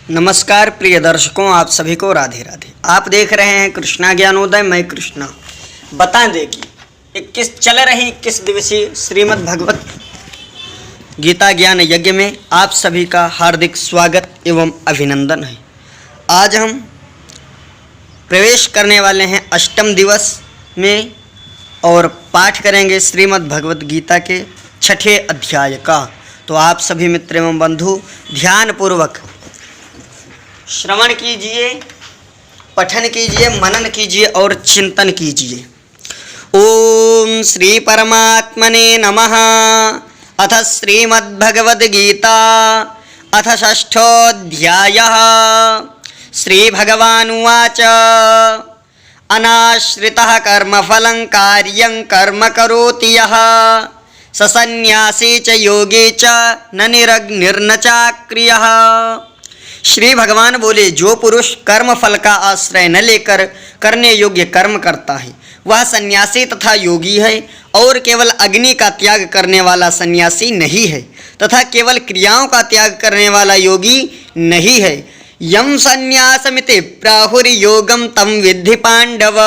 नमस्कार प्रिय दर्शकों, आप सभी को राधे राधे। आप देख रहे हैं कृष्णा ज्ञानोदय। मैं कृष्णा। बता दें कि 21 दिवसीय श्रीमद् भगवत गीता ज्ञान यज्ञ में आप सभी का हार्दिक स्वागत एवं अभिनंदन है। आज हम प्रवेश करने वाले हैं अष्टम दिवस में और पाठ करेंगे श्रीमद् भगवत गीता के 6ठे अध्याय का। तो आप सभी मित्र एवं बंधु ध्यानपूर्वक श्रवण कीजिए, पठन कीजिए, मनन कीजिए और चिंतन कीजिए। ओम श्री परमात्मने नमः। अथ श्रीमद्भगवद्गीता अथ षष्ठोऽध्यायः। श्रीभगवानुवाच अनाश्रितः कर्मफलं कार्यं कर्म करोति यः स सन्न्यासी च योगी च न निरग्निर्न चाक्रियः। श्री भगवान बोले, जो पुरुष कर्म फल का आश्रय न लेकर करने योग्य कर्म करता है वह सन्यासी तथा योगी है, और केवल अग्नि का त्याग करने वाला सन्यासी नहीं है तथा केवल क्रियाओं का त्याग करने वाला योगी नहीं है। यम सन्यासमिति प्राहुर्योगम तम विद्धि पांडव,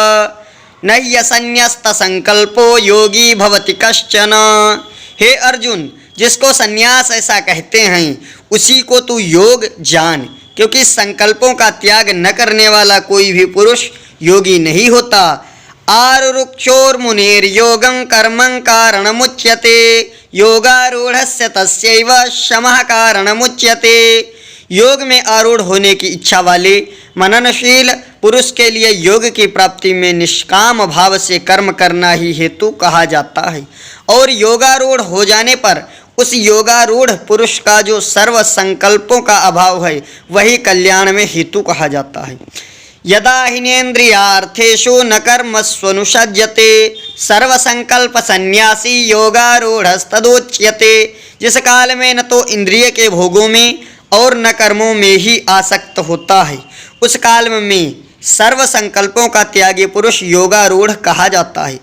न ह्यसन्न्यस्त संकल्पो योगी भवति कश्चन। हे अर्जुन, जिसको सन्यास ऐसा कहते हैं उसी को तू योग जान, क्योंकि संकल्पों का त्याग न करने वाला कोई भी पुरुष योगी नहीं होता। आरुरुक्षोर्मुनेर्योगं कर्मं कारणमुच्यते योगारूढ़स्य तस्यैव शमः कारणमुच्यते। योग में आरूढ़ होने की इच्छा वाले मननशील पुरुष के लिए योग की प्राप्ति में निष्काम भाव से कर्म करना ही हेतु कहा जाता है, और योगारूढ़ हो जाने पर उस योगारूढ़ पुरुष का जो सर्व संकल्पों का अभाव है वही कल्याण में हेतु कहा जाता है। यदा हिनेन्द्रियार्थेषु न कर्मस्वनुषज्यते सर्वसंकल्प सन्यासी योगारूढ़स्तदोच्यते। जिस काल में न तो इंद्रिय के भोगों में और न कर्मों में ही आसक्त होता है उस काल में सर्व संकल्पों का त्यागी पुरुष योगारूढ़ कहा जाता है।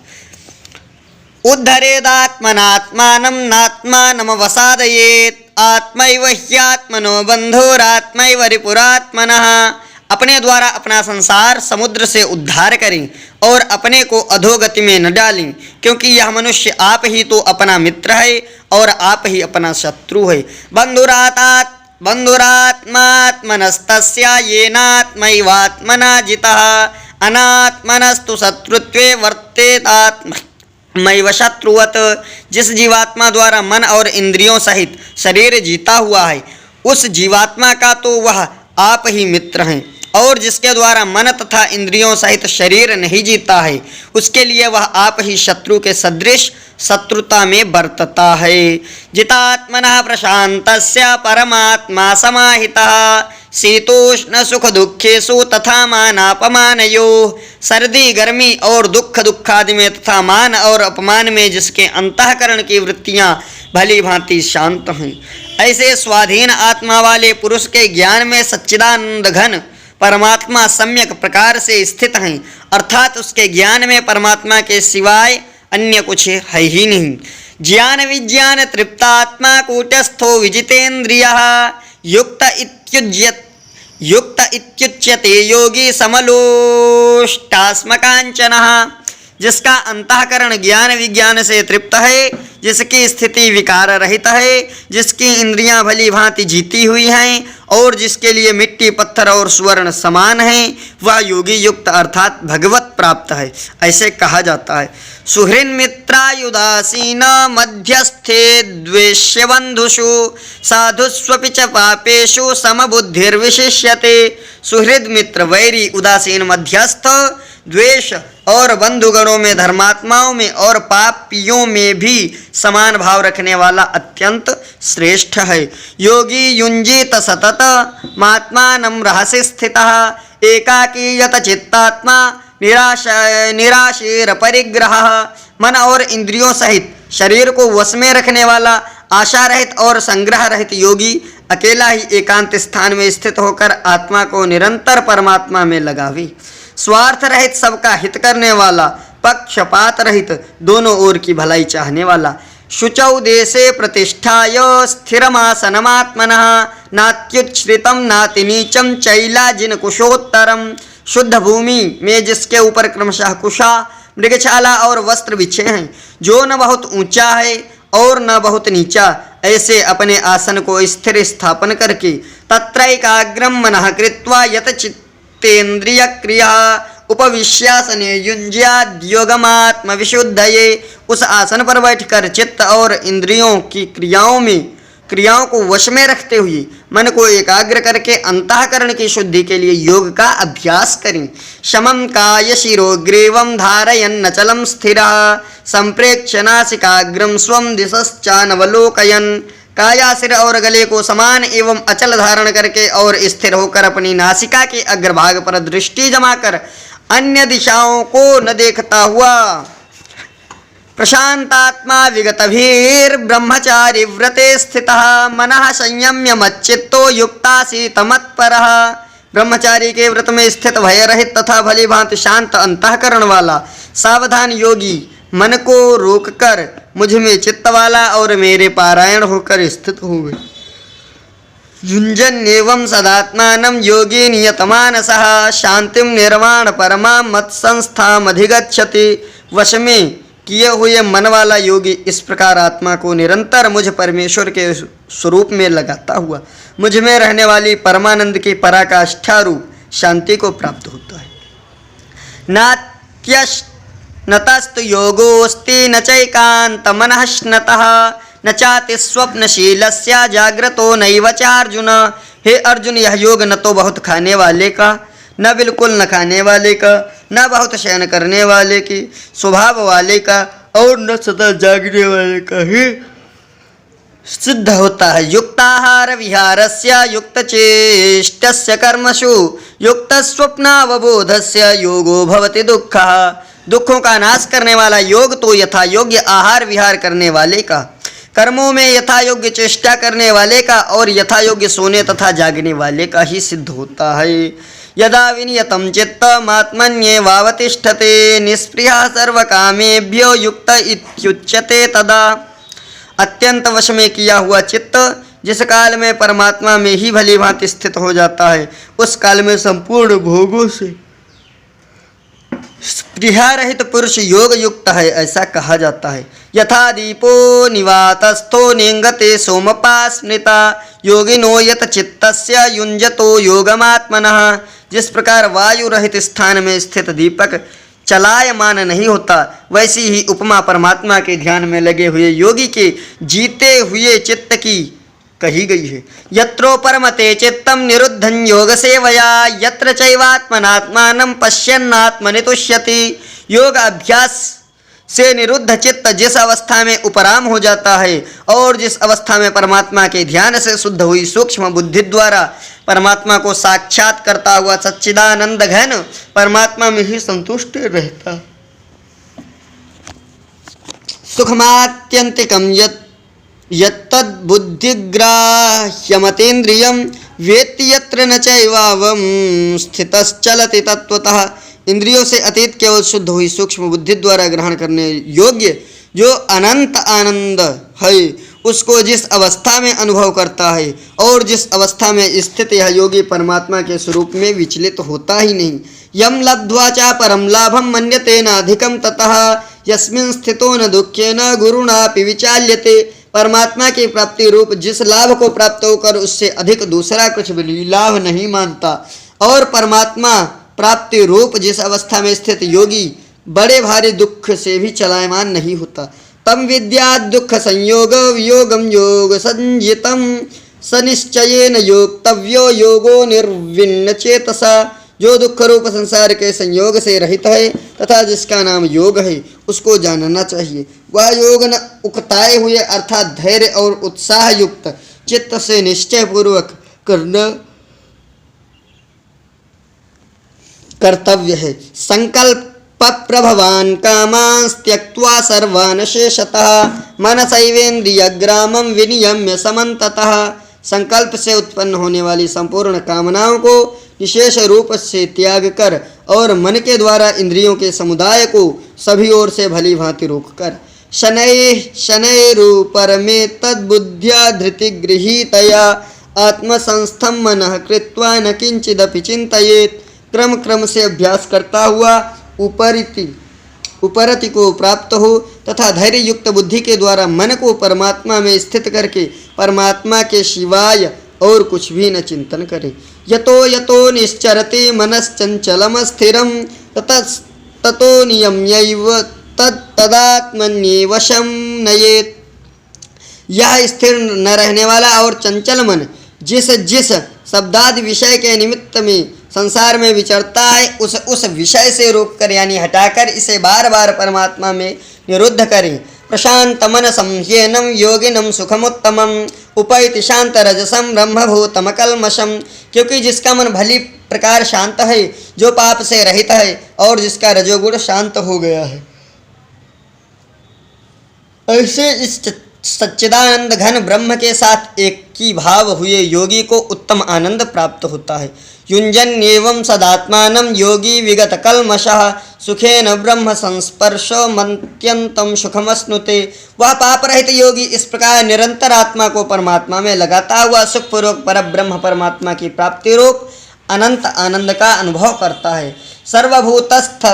उद्धरेदात्मनात्मानं नात्मानमवसादयेत् आत्मैव ह्यात्मनो बन्धुरात्मैव रिपुरात्मनः। अपने द्वारा अपना संसार समुद्र से उद्धार करें और अपने को अधोगति में न डालें, क्योंकि यह मनुष्य आप ही तो अपना मित्र है और आप ही अपना शत्रु है। बन्धुरात्मात्मनस्तस्य येनात्मैवात्मना जितः अनात्मनस्तु शत्रुत्वे वर्तेतात्मैव शत्रुवत्। जिस जीवात्मा द्वारा मन और इंद्रियों सहित शरीर जीता हुआ है उस जीवात्मा का तो वह आप ही मित्र हैं, और जिसके द्वारा मन तथा इंद्रियों सहित शरीर नहीं जीता है उसके लिए वह आप ही शत्रु के सदृश शत्रुता में बरतता है। जितात्मनः प्रशान्तस्य परमात्मा समाहितः शीतोष्ण सुख दुखेषु तथा मानापमानयोः। सर्दी गर्मी और दुख दुखादि में तथा मान और अपमान में जिसके अंतःकरण की वृत्तियां भली भांति शांत हैं, ऐसे स्वाधीन आत्मा वाले पुरुष के ज्ञान में सच्चिदानंद घन परमात्मा सम्यक प्रकार से स्थित हैं, अर्थात उसके ज्ञान में परमात्मा के सिवाय अन्य कुछ है ही नहीं। ज्ञान विज्ञान तृप्तात्मा कूटस्थो विजितेन्द्रियः युक्त इत्युच्यते योगी समलोष्टास्मकांचनः। जिसका अंतःकरण ज्ञान विज्ञान से तृप्त है, जिसकी स्थिति विकार रहित है, जिसकी इंद्रियां भली भांति जीती हुई हैं और जिसके लिए मिट्टी पत्थर और स्वर्ण समान हैं, वह योगी युक्त अर्थात भगवत प्राप्त है, ऐसे कहा जाता है। सुहृन् मित्रायुदासीन मध्यस्थे द्वेष्य बंधुषु साधुस्वपि च पापेषु समबुद्धिर्विशिष्यते। सुहृद मित्र, वैरी, उदासीन, मध्यस्थ, द्वेष और बंधुगणों में, धर्मात्माओं में और पापियों में भी समान भाव रखने वाला अत्यंत श्रेष्ठ है। योगी युंजीत सतत मात्मानं रहसि स्थितः एकाकी यत चित्तात्मा निराशीर परिग्रहः। मन और इंद्रियों सहित शरीर को वश में रखने वाला, आशा रहित और संग्रह रहित योगी अकेला ही एकांत स्थान में स्थित होकर आत्मा को निरंतर परमात्मा में लगावे। स्वार्थ रहित सबका हित करने वाला, पक्षपात रहित दोनों ओर की भलाई चाहने वाला, शुचौ देशे प्रतिष्ठाय स्थिरमासनमात्मनः नात्युच्छ्रितं नातिनीचं चैलाजिनकुशोत्तरम। शुद्ध भूमि में जिसके ऊपर क्रमशः कुशा, मृगशाला और वस्त्र बिछे हैं, जो न बहुत ऊंचा है और न बहुत नीचा, ऐसे अपने आसन को स्थिर स्थापन करके तत्रैकाग्रम मनः कृत्वा यत चित्तेन्द्रिय क्रिया उपविश्यासने युज्याद्योगमात्म विशुद्धये। उस आसन पर बैठकर चित्त और इंद्रियों की क्रियाओं को वश में रखते हुए मन को एकाग्र करके अंतःकरण की शुद्धि के लिए योग का अभ्यास करें। शमं काय शिरोग्रीवं धारयन् अचलं स्थिरः संप्रेक्ष्य नासिकाग्रं स्वं दिशश्चानवलोकयन्। काया, सिर और गले को समान एवं अचल धारण करके और स्थिर होकर अपनी नासिका के अग्रभाग पर दृष्टि जमाकर अन्य दिशाओं को न देखता हुआ प्रशांतात्मा विगतभिर्ब्रह्मचारी व्रते स्थितः मनः संयम्य मच्चित्तो युक्तासीत मत्परः। ब्रह्मचारी के व्रत में स्थित भय रहित तथा भली भांति शांत अंतःकरण वाला सावधान योगी मन को रोककर मुझ में चित्त वाला और मेरे पारायण होकर स्थित हुए। युञ्जन् एवं सदात्मानं योगी नियतमानसः शांतिं निर्वाण परमा मत्संस्थामधिगच्छति। वश में किए हुए मन वाला योगी इस प्रकार आत्मा को निरंतर मुझ परमेश्वर के स्वरूप में लगाता हुआ मुझ में रहने वाली परमानंद की पराकाष्ठा रूप शांति को प्राप्त होता है। नात्यश्नतस्तु योगोस्ति न चैकान्तमनःश्नतः न चाति स्वप्नशीलस्य जाग्रतो नैव चार्जुन। हे अर्जुन, यह योग न तो बहुत खाने वाले का, न बिल्कुल न खाने वाले का, न बहुत शयन करने वाले की स्वभाव वाले का और न सदा जागने वाले का ही सिद्ध होता है। युक्ताहार विहारस्य युक्तचेष्टस्य कर्मसु युक्तस्वप्नावबोधस्य योगो भवति दुःखः। दुखों का नाश करने वाला योग तो यथा योग्य आहार विहार करने वाले का, कर्मों में यथा योग्य चेष्टा करने वाले का और यथा योग्य सोने तथा जागने वाले का ही सिद्ध होता है। यदा विनियतं चित्तमात्मन्येवावतिष्ठते निस्पृहः सर्वकामेभ्यो युक्त इत्युच्यते तदा। अत्यंत वश में किया हुआ चित्त जिस काल में परमात्मा में ही भली भांति स्थित हो जाता है, उस काल में संपूर्ण भोगों से स्पृहा रहित पुरुष योग युक्त है, ऐसा कहा जाता है। यथा दीपो निवातस्थो नेंगते सोमपास्मृता योगिनो यत चित्तस्य युञ्जतो योगमात्मनः। जिस प्रकार वायु रहित स्थान में स्थित दीपक चलायमान नहीं होता, वैसी ही उपमा परमात्मा के ध्यान में लगे हुए योगी के जीते हुए चित्त की कही गई है। यत्रो परमते चित्तम निरुद्धं योग सेवया यत्र चैवात्मनात्मानं पश्यन्नात्मनि तुष्यति। योग अभ्यास से निरुद्ध चित्त जिस अवस्था में उपराम हो जाता है और जिस अवस्था में परमात्मा के ध्यान से शुद्ध हुई सूक्ष्म बुद्धि द्वारा परमात्मा को साक्षात करता हुआ सच्चिदानंद घन परमात्मा में ही संतुष्ट रहता। सुखमात्यंतिकं यत्तद्बुद्धिग्राह्यमतीन्द्रियं वेत्ति यत्र न चैवावं स्थितश्चलति तत्वतः। इंद्रियों से अतीत केवल शुद्ध हुई सूक्ष्म बुद्धि द्वारा ग्रहण करने योग्य जो अनंत आनंद है, उसको जिस अवस्था में अनुभव करता है और जिस अवस्था में स्थित यह योगी परमात्मा के स्वरूप में विचलित होता ही नहीं। यम लब्ध्वा च परम लाभम मन्यते न अधिकम ततः यस्मिन् स्थितो न दुःखेन गुरुणापि विचाल्यते। परमात्मा की प्राप्ति रूप जिस लाभ को प्राप्त होकर उससे अधिक दूसरा कुछ भी लाभ नहीं मानता और परमात्मा प्राप्ति रूप जिस अवस्था में स्थित योगी बड़े भारी दुख से भी चलायमान नहीं होता, तम विद्या दुख संयोग वियोगम योग संजितम सनिश्चयेन योक्तव्यो योगो निर्विण्ण चेतसा। जो दुख रूप संसार के संयोग से रहित है तथा जिसका नाम योग है, उसको जानना चाहिए। वह योग न उकताए हुए अर्थात धैर्य और उत्साह युक्त चित्त से निश्चय पूर्वक करना कर्तव्य है। संकल्प प्रभवान कामान् त्यक्त्वा सर्वान् शेषतः मनसैवेन्द्रियग्रामं विनियम्य समन्ततः। संकल्प से उत्पन्न होने वाली संपूर्ण कामनाओं को विशेष रूप से त्याग कर और मन के द्वारा इंद्रियों के समुदाय को सभी ओर से भली भांति रोककर शनैः शनैरुपरमे तद्बुद्ध्या धृतिगृहीतया आत्मसंस्थं मनः कृत्वा न किंचिदपि चिंतयेत्। क्रम क्रम से अभ्यास करता हुआ उपरति को प्राप्त हो तथा धैर्य युक्त बुद्धि के द्वारा मन को परमात्मा में स्थित करके परमात्मा के शिवाय और कुछ भी न चिंतन करे। यतो यतो निश्चरते मनश्चंचलम स्थिरम ततो नियम्यैव तदात्मन्येव वशं नयेत्। यह स्थिर न रहने वाला और चंचल मन जिस शब्दादि विषय के निमित्त में संसार में विचरता है उस विषय से रोककर यानी हटाकर इसे बार बार परमात्मा में निरुद्ध करें। प्रशांत मन संह्येनम योगिनम सुखमुत्तमम उपैति शांत रजसम ब्रह्मभूतम कल्मषम। क्योंकि जिसका मन भली प्रकार शांत है, जो पाप से रहित है और जिसका रजोगुण शांत हो गया है, ऐसे इस सच्चिदानंद घन ब्रह्म के साथ एक की भाव हुए योगी को उत्तम आनंद प्राप्त होता है। युञ्जन्येवं सदात्मानं योगी विगत कल्मषः सुखेन ब्रह्म संस्पर्शो मन्त्यन्तं सुखमश्नुते। वह पाप रहित योगी इस प्रकार निरंतर आत्मा को परमात्मा में लगाता हुआ सुखपूर्वक परब्रह्म परमात्मा की प्राप्ति रूप अनंत आनंद का अनुभव करता है। सर्वभूतस्थ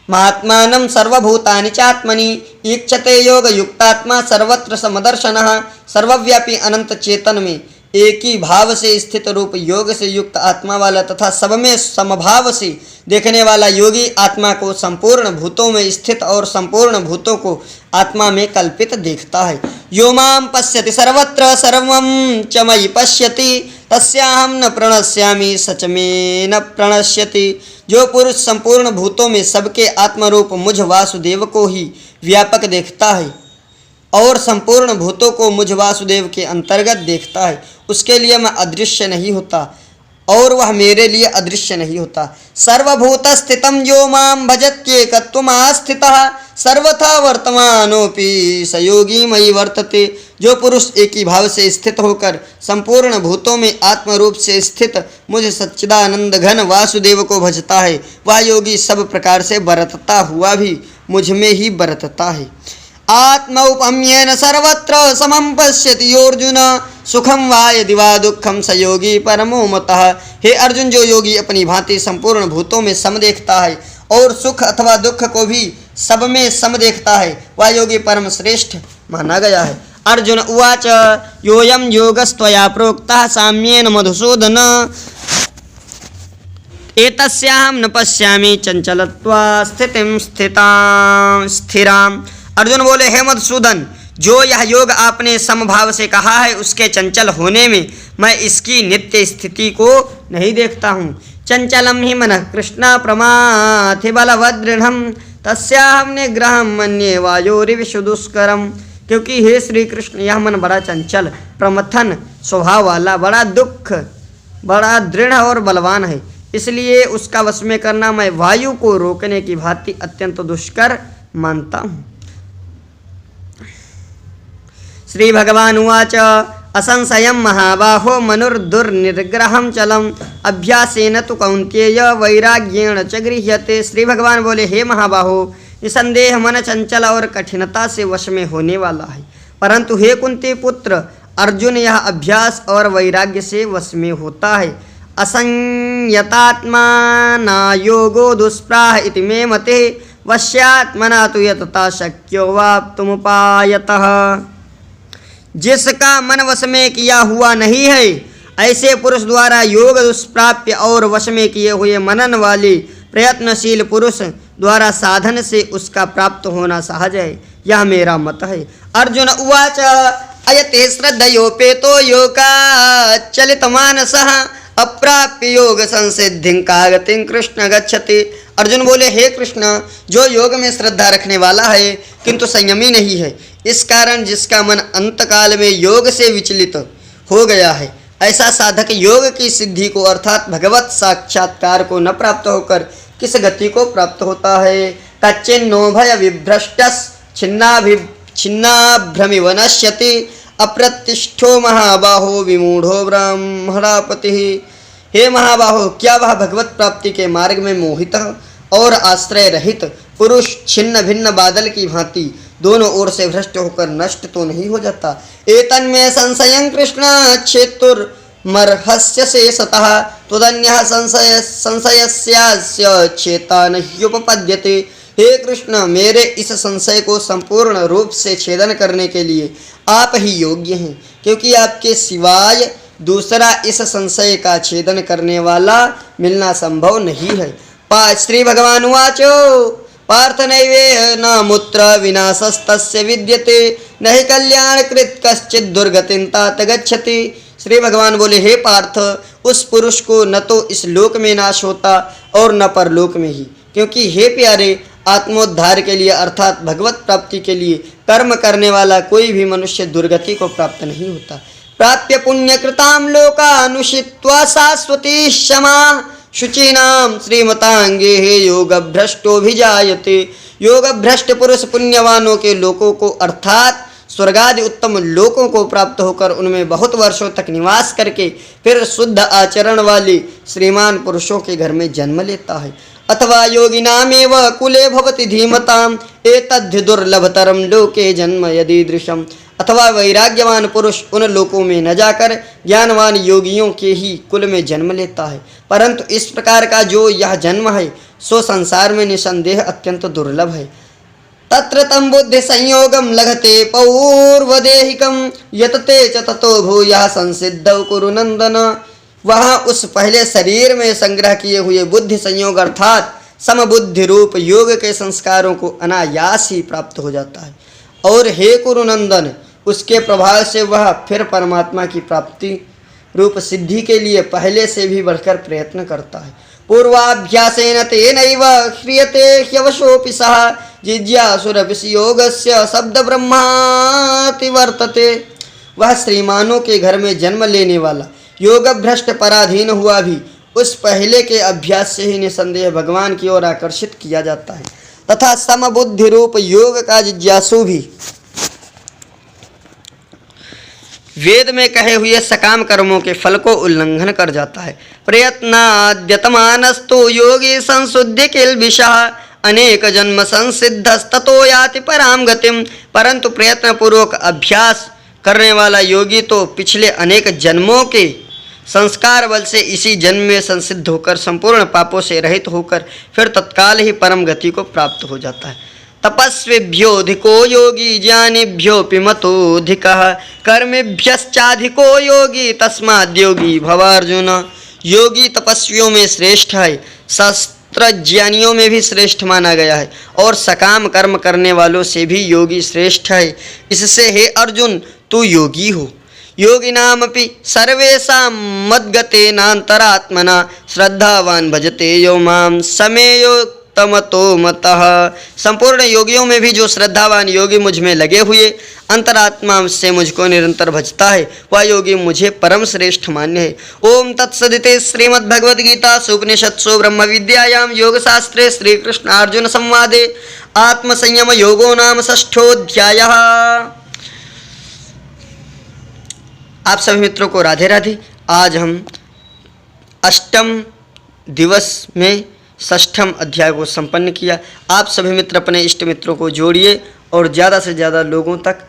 महात्मानं सर्वभूतानि चात्मनि ईक्षते योग युक्तात्मा सर्वत्र समदर्शनः। सर्वव्यापी अनंत चेतन में एक ही भाव से स्थित रूप योग से युक्त आत्मा वाला तथा सब में समभाव से देखने वाला योगी आत्मा को संपूर्ण भूतों में स्थित और संपूर्ण भूतों को आत्मा में कल्पित देखता है। यो मां पश्यति सर्वत्र सर्वं च मयि पश्यति तस्याहं न प्रणश्यामि सच में न प्रणश्यति। जो पुरुष संपूर्ण भूतों में सबके आत्मरूप मुझ वासुदेव को ही व्यापक देखता है और संपूर्ण भूतों को मुझ वासुदेव के अंतर्गत देखता है, उसके लिए मैं अदृश्य नहीं होता और वह मेरे लिए अदृश्य नहीं होता। सर्वभूत स्थितम यो मां भजत्येकत्वमास्थितः सर्वथा वर्तमानोपि स योगी मयि वर्तते। जो पुरुष एक ही भाव से स्थित होकर संपूर्ण भूतों में आत्मरूप से स्थित मुझ सच्चिदानंद घन वासुदेव को भजता है, वह योगी सब प्रकार से बरतता हुआ भी मुझ में ही बरतता है। आत्मौपम्येन सर्वत्र समं पश्यति योर्जुन सुखम वा यदि वा दुखम स योगी परमो मतः। हे अर्जुन, जो योगी अपनी भांति संपूर्ण भूतों में सम देखता है और सुख अथवा दुख को भी सब में सम देखता है, वह योगी परम श्रेष्ठ माना गया है। अर्जुन उवाच योऽयं योगस्त्वया प्रोक्तः साम्येन मधुसूदन एतस्याहं न पश्यामि चंचलत्वा स्थितिं स्थिराम्। अर्जुन बोले, हे मधुसूदन, जो यह योग आपने समभाव से कहा है उसके चंचल होने में मैं इसकी नित्य स्थिति को नहीं देखता हूँ। चंचलम ही मन कृष्ण प्रमाथि बलवदृढ़ तस्याहं निग्रहं मन्ये वायोरिव दुष्करम। क्योंकि हे श्री कृष्ण, यह मन बड़ा चंचल प्रमथन स्वभाव वाला, बड़ा दृढ़ और बलवान है, इसलिए उसका वश में करना मैं वायु को रोकने की भांति अत्यंत दुष्कर मानता हूँ। श्री भगवान उवाच असंशयं महाबाहो मनुर्दुर्निग्रहं चलम अभ्यासेन तु कौन्तेय वैराग्येण च गृह्यते। श्री भगवान बोले, हे महाबाहो, निसंदेह मन चंचल और कठिनता से वश में होने वाला है, परंतु हे कुंती पुत्र अर्जुन, यह अभ्यास और वैराग्य से वश में होता है। असंयतात्मा न योगो दुष्प्राह इति मे मते वश्यात्मना तु यतता शक्यो वाप्तुमुपायतः। जिसका मन वश में किया हुआ नहीं है, ऐसे पुरुष द्वारा योग दुष्प्राप्य और वश में किए हुए मनन वाले प्रयत्नशील पुरुष द्वारा साधन से उसका प्राप्त होना सहज है, यह मेरा मत है। अर्जुन उवाच अयते श्रद्धयोपेतो योगाच्चलित मानसः अप्राप्य योग संसिद्धिं कागतिं कृष्ण गच्छति। अर्जुन बोले, हे कृष्ण, जो योग में श्रद्धा रखने वाला है किंतु संयमी नहीं है, इस कारण जिसका मन अंतकाल में योग से विचलित हो गया है, ऐसा साधक योग की सिद्धि को अर्थात भगवत साक्षात्कार को न प्राप्त होकर किस गति को प्राप्त होता है। कच्चिन्नो भय विभ्रष्टस् छिन्नाभ्रमिव नश्यति अप्रतिष्ठो महाबाहो विमूढ़ो ब्रह्मणापति। हे महाबाहो, क्या वह भगवत प्राप्ति के मार्ग में मोहित और आश्रय रहित पुरुष छिन्न भिन्न बादल की भांति दोनों ओर से भ्रष्ट होकर नष्ट तो नहीं हो जाता। एतन्मे संशयं कृष्ण छेतुर्मर्हस्य शेषतः त्वदन्यः संशयस्यास्य छेता नह्युपपद्यते। हे कृष्ण, मेरे इस संशय को संपूर्ण रूप से छेदन करने के लिए आप ही योग्य हैं, क्योंकि आपके सिवाय दूसरा इस संशय का छेदन करने वाला मिलना संभव नहीं है। श्री भगवान उवाचो पार्थ नैवेह न मूत्र विनाशस्तस्य विद्यते न हि कल्याणकृत कश्चित् दुर्गतिं तात गच्छति। श्री भगवान बोले, हे पार्थ, उस पुरुष को न तो इस लोक में नाश होता और न परलोक में ही, क्योंकि हे प्यारे, आत्मोद्धार के लिए अर्थात भगवत प्राप्ति के लिए कर्म करने वाला कोई भी मनुष्य दुर्गति को प्राप्त नहीं होता। प्राप्य पुण्यकृतां लोकानुषित्वा शाश्वती क्षमा शुचीनां श्रीमतांगे हे योग भ्रष्टोभिजायते। योग भ्रष्ट पुरुष पुण्यवानों के लोकों को अर्थात स्वर्गादि उत्तम लोकों को प्राप्त होकर उनमें बहुत वर्षों तक निवास करके फिर शुद्ध आचरण वाले श्रीमान पुरुषों के घर में जन्म लेता है। अथवा योगिनामेव कुले भवति धीमताम् एतद्धि दुर्लभतरम लोके जन्म यदीदृशम्। अथवा वैराग्यवान पुरुष उन लोकों में न जाकर ज्ञानवान योगियों के ही कुल में जन्म लेता है, परंतु इस प्रकार का जो यह जन्म है सो संसार में निसंदेह अत्यंत दुर्लभ है। तत्र तम बुद्धि संयोगम लघते पौर्वदेहिकम यतते च ततो भूयः संसिद्धौ कुरु नंदन। वहाँ उस पहले शरीर में संग्रह किए हुए बुद्धि संयोग अर्थात समबुद्धि रूप योग के संस्कारों को अनायास ही प्राप्त हो जाता है, और हे कुरुनंदन, उसके प्रभाव से वह फिर परमात्मा की प्राप्ति रूप सिद्धि के लिए पहले से भी बढ़कर प्रयत्न करता है। पूर्वाभ्यासेन तेनैव ह्रियते ह्यवशोऽपि सः जिज्ञासुरभियोगस्य शब्द ब्रह्माति वर्तते। वह श्रीमानों के घर में जन्म लेने वाला योग भ्रष्ट पराधीन हुआ भी उस पहले के अभ्यास से ही निसंदेह भगवान की ओर आकर्षित किया जाता है, तथा समबुद्धि रूप योग का जिज्ञासु भी वेद में कहे हुए सकाम कर्मों के फल को उल्लंघन कर जाता है। प्रयत्नाद्यतमानस्तु योगी संशुद्धि किल्बिषः अनेक जन्म संसिद्धस्ततो याति पराम गतिम। परंतु प्रयत्न पूर्वक अभ्यास करने वाला योगी तो पिछले अनेक जन्मों के संस्कार बल से इसी जन्म में संसिद्ध होकर संपूर्ण पापों से रहित होकर फिर तत्काल ही परम गति को प्राप्त हो जाता है। तपस्विभ्योऽधिको योगी ज्ञानिभ्योऽपि मतोऽधिकः कर्मेभ्यश्चाधिको योगी तस्माद्योगी भव अर्जुन। योगी तपस्वियों में श्रेष्ठ है, शास्त्र ज्ञानियों में भी श्रेष्ठ माना गया है, और सकाम कर्म करने वालों से भी योगी श्रेष्ठ है। इससे हे अर्जुन, तू योगी हो। योगिनामपि सर्वेषां मद्गतेनान्तरात्मना श्रद्धावान भजते यो मां समेयोक्तमतो मतः। संपूर्ण योगियों में भी जो श्रद्धावान योगी मुझ में लगे हुए अंतरात्मा से मुझको निरंतर भजता है, वह योगी मुझे परम श्रेष्ठ मान्य है। ओम तत्सदिते श्रीमद्भगवद्गीतासु उपनिषत्सु ब्रह्म विद्यायां योगशास्त्रे श्रीकृष्णार्जुन संवादे आत्मसंयम योगो नाम षष्ठोऽध्यायः। आप सभी मित्रों को राधे राधे। आज हम अष्टम दिवस में षष्ठम अध्याय को संपन्न किया। आप सभी मित्र अपने इष्ट मित्रों को जोड़िए और ज़्यादा से ज़्यादा लोगों तक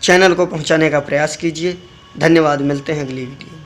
चैनल को पहुंचाने का प्रयास कीजिए। धन्यवाद। मिलते हैं अगली वीडियो।